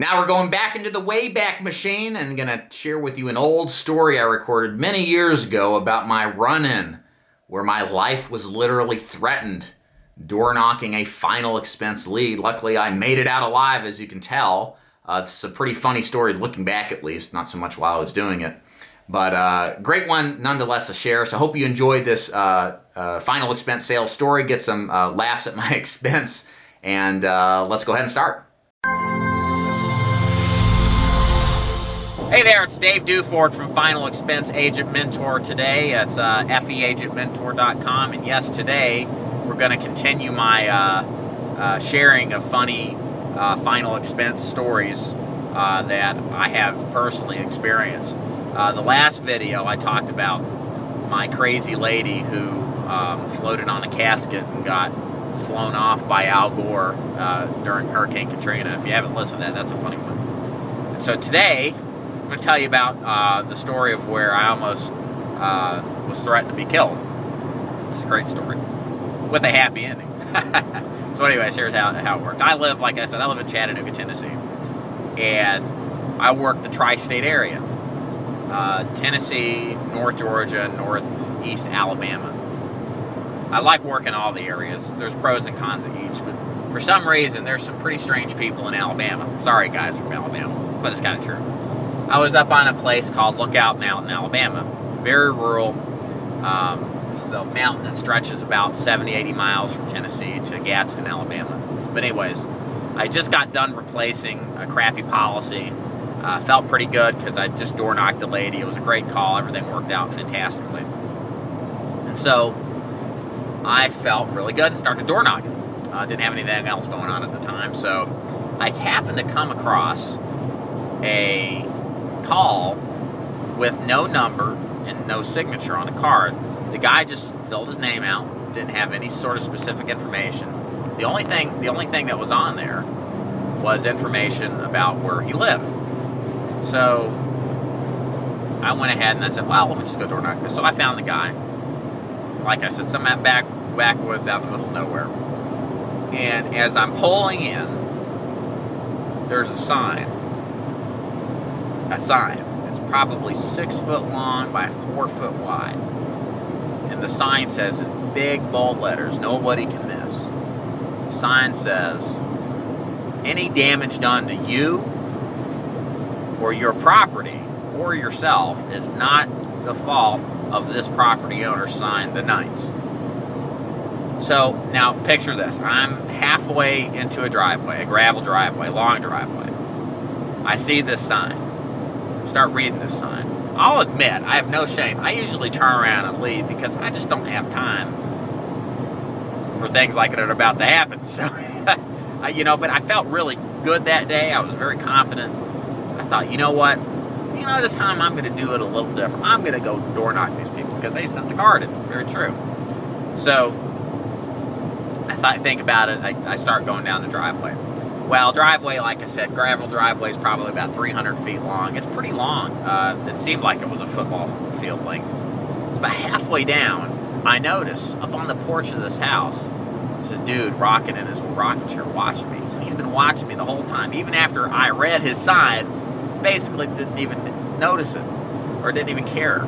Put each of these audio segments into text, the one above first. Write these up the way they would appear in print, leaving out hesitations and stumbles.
Now we're going back into the Wayback Machine and going to share with you an old story I recorded many years ago about my run-in, where my life was literally threatened, door knocking a final expense lead. Luckily, I made it out alive, as you can tell. It's a pretty funny story, looking back at least, not so much while I was doing it. But great one nonetheless to share. So I hope you enjoyed this final expense sales story, get some laughs at my expense, and let's go ahead and start. Hey there, it's Dave Duford from Final Expense Agent Mentor today. It's feagentmentor.com, and yes, today we're going to continue my sharing of funny final expense stories that I have personally experienced. The last video I talked about my crazy lady who floated on a casket and got flown off by Al Gore during Hurricane Katrina. If you haven't listened to that, that's a funny one. And so today I'm going to tell you about the story of where I almost was threatened to be killed. It's a great story with a happy ending. So anyways, here's how it worked. Like I said, I live in Chattanooga, Tennessee, and I work the tri-state area. Tennessee, North Georgia, Northeast Alabama. I like working all the areas. There's pros and cons of each, but for some reason, there's some pretty strange people in Alabama. Sorry, guys from Alabama, but it's kind of true. I was up on a place called Lookout Mountain, Alabama. Very rural. So mountain that stretches about 70, 80 miles from Tennessee to Gadsden, Alabama. But anyways, I just got done replacing a crappy policy. Felt pretty good because I just door knocked the lady. It was a great call. Everything worked out fantastically. And so I felt really good and started door knocking. Didn't have anything else going on at the time. So I happened to come across a call with no number and no signature on the card. The guy just filled his name out, didn't have any sort of specific information. The only thing that was on there was information about where he lived. So I went ahead and I said, well, let me just go door knock. So I found the guy. Like I said, some backwoods out in the middle of nowhere. And as I'm pulling in, there's a sign. It's probably 6 foot long by 4 foot wide. And the sign says in big bold letters, nobody can miss. The sign says, any damage done to you or your property or yourself is not the fault of this property owner. Signed, the Knights. So now picture this. I'm halfway into a driveway, a gravel driveway, long driveway. I see this sign. Start reading this sign. I'll admit, I have no shame. I usually turn around and leave because I just don't have time for things like that are about to happen. So, but I felt really good that day. I was very confident. I thought, you know what? This time I'm going to do it a little different. I'm going to go door knock these people because they sent the card in. Very true. So, think about it. I start going down the driveway. Well, driveway, like I said, gravel driveway is probably about 300 feet long. It's pretty long. It seemed like it was a football field length. It's about halfway down, I notice up on the porch of this house, there's a dude rocking in his rocking chair watching me. So he's been watching me the whole time. Even after I read his sign, basically didn't even notice it or didn't even care.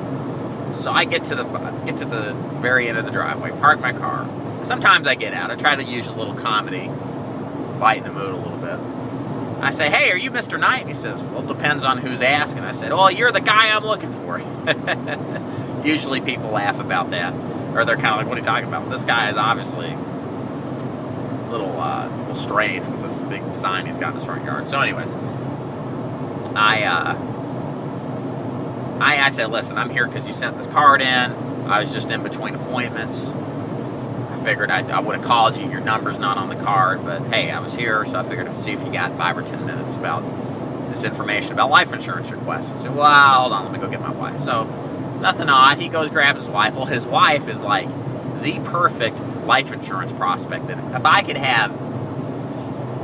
So I get to the very end of the driveway, park my car. Sometimes I get out. I try to use a little comedy, lighten the mood a little bit. I say, hey, are you Mr. Knight? And he says, well, it depends on who's asking. I said, well, you're the guy I'm looking for. Usually people laugh about that, or they're kind of like, what are you talking about? This guy is obviously a little strange with this big sign he's got in his front yard. So anyways, I said, listen, I'm here because you sent this card in. I was just in between appointments. Figured I would have called you. Your number's not on the card, but hey, I was here, so I figured to see if you got 5 or 10 minutes about this information about life insurance requests. I said, well, hold on, let me go get my wife. So nothing odd. He goes, grabs his wife. Well, his wife is like the perfect life insurance prospect. That if I could have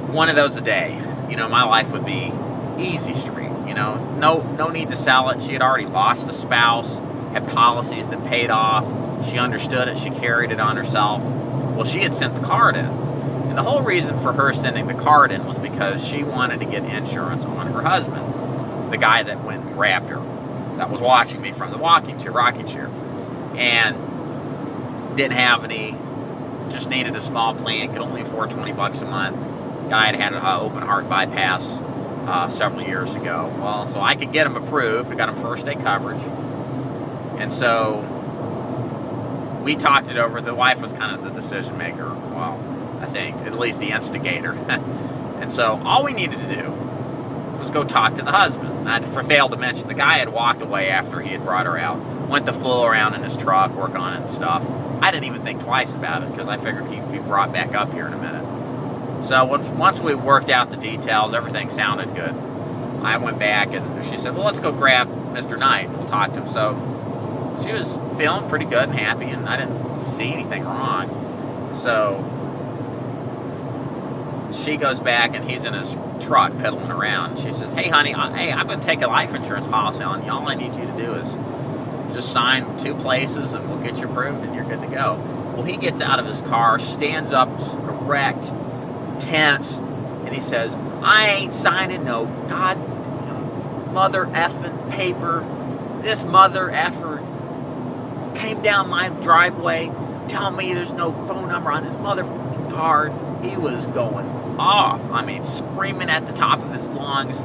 one of those a day, my life would be easy street. No need to sell it. She had already lost a spouse, had policies that paid off. She understood it. She carried it on herself. Well, she had sent the card in. And the whole reason for her sending the card in was because she wanted to get insurance on her husband, the guy that went and grabbed her, that was watching me from the rocking chair, and didn't have any, just needed a small plan, could only afford $20 a month. Guy had an open heart bypass several years ago. Well, so I could get him approved. We got him first day coverage. And so we talked it over. The wife was kind of the decision maker. Well, I think, at least the instigator. And so all we needed to do was go talk to the husband. I failed to mention the guy had walked away after he had brought her out, went to fool around in his truck, work on it and stuff. I didn't even think twice about it because I figured he'd be brought back up here in a minute. So once we worked out the details, everything sounded good. I went back and she said, well, let's go grab Mr. Knight. We'll talk to him. So she was feeling pretty good and happy, and I didn't see anything wrong. So she goes back and he's in his truck pedaling around. She says, hey, honey, I'm going to take a life insurance policy on you. All I need you to do is just sign 2 places and we'll get you approved and you're good to go. Well, he gets out of his car, stands up erect, tense, and he says, I ain't signing no mother effing paper. This mother effer came down my driveway telling me there's no phone number on this motherfucking card. He was going off. I mean, screaming at the top of his lungs,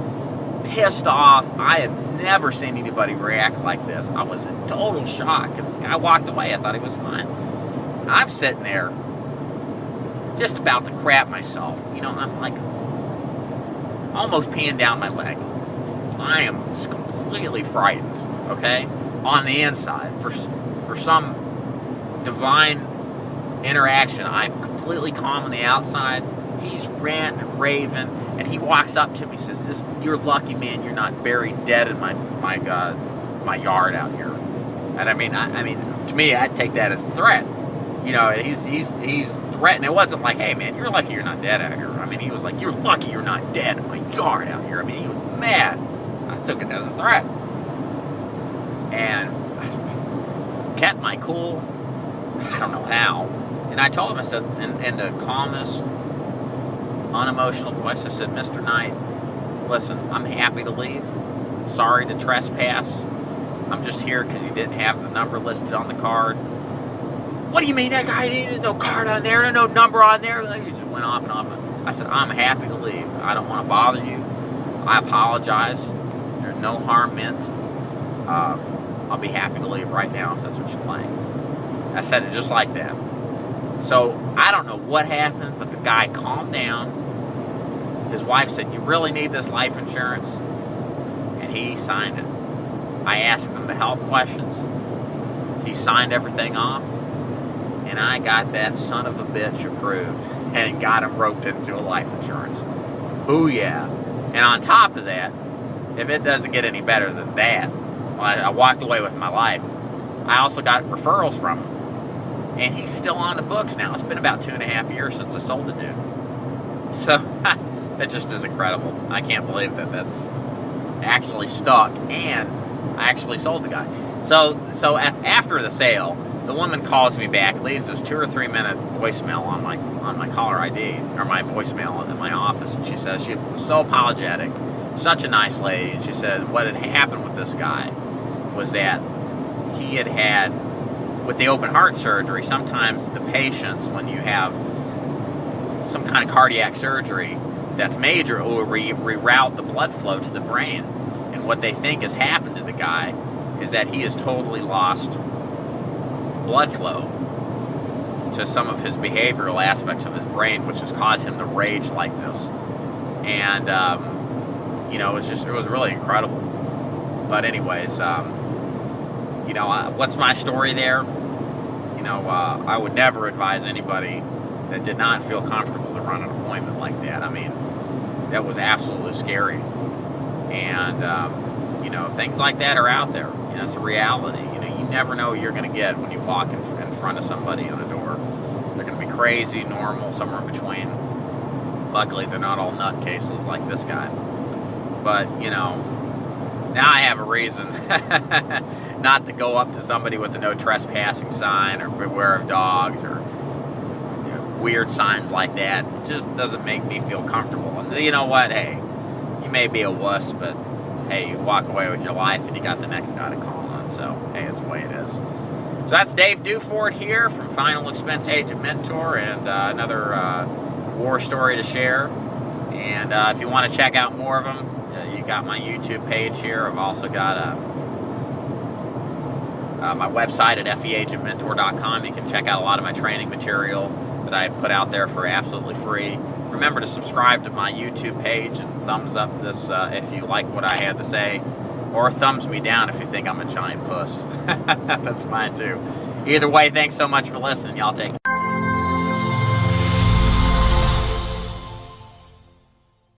pissed off. I have never seen anybody react like this. I was in total shock because the guy walked away. I thought he was fine. I'm sitting there just about to crap myself. You know, I'm like almost peeing down my leg. I am just completely frightened, okay? On the inside, for some divine interaction, I'm completely calm on the outside. He's ranting and raving, and he walks up to me and says, you're lucky, man, you're not buried dead in my yard out here. And I mean, to me, I'd take that as a threat. You know, he's threatening. It wasn't like, hey, man, you're lucky you're not dead out here. I mean, he was like, you're lucky you're not dead in my yard out here. I mean, he was mad. I took it as a threat. And I kept my cool. I don't know how. And I told him, I said, in the calmest, unemotional voice, I said, Mr. Knight, listen, I'm happy to leave. Sorry to trespass. I'm just here because you didn't have the number listed on the card. What do you mean that guy needed no card on there, no number on there? He just went off and off. I said, I'm happy to leave. I don't want to bother you. I apologize. There's no harm meant. I'll be happy to leave right now if that's what you'd like. I said it just like that. So I don't know what happened, but the guy calmed down. His wife said, you really need this life insurance? And he signed it. I asked him the health questions. He signed everything off. And I got that son of a bitch approved and got him roped into a life insurance. Booyah. And on top of that, if it doesn't get any better than that, I walked away with my life. I also got referrals from him. And he's still on the books now. It's been about 2.5 years since I sold the dude. So that just is incredible. I can't believe that that's actually stuck. And I actually sold the guy. So after the sale, the woman calls me back, leaves this 2 or 3 minute voicemail on my caller ID, or my voicemail in my office, and she says she was so apologetic, such a nice lady. And she said what had happened with this guy was that he had with the open heart surgery, sometimes the patients, when you have some kind of cardiac surgery that's major, it will reroute the blood flow to the brain. And what they think has happened to the guy is that he has totally lost blood flow to some of his behavioral aspects of his brain, which has caused him to rage like this. And it was really incredible. But anyways, what's my story there? I would never advise anybody that did not feel comfortable to run an appointment like that. I mean, that was absolutely scary. And things like that are out there. It's a reality. You never know what you're going to get when you walk in front of somebody on a door. They're going to be crazy, normal, somewhere in between. Luckily, they're not all nutcases like this guy. But, now I have a reason not to go up to somebody with a no trespassing sign or beware of dogs or weird signs like that. It just doesn't make me feel comfortable. And you know what? Hey, you may be a wuss, but hey, you walk away with your life and you got the next guy to call on. So, hey, it's the way it is. So that's Dave Dufort here from Final Expense Agent Mentor, and another war story to share. And if you want to check out more of them, you got my YouTube page here. I've also got my website at feagentmentor.com. You can check out a lot of my training material that I put out there for absolutely free. Remember to subscribe to my YouTube page and thumbs up this if you like what I had to say, or thumbs me down if you think I'm a giant puss. That's fine too. Either way, thanks so much for listening. Y'all take care.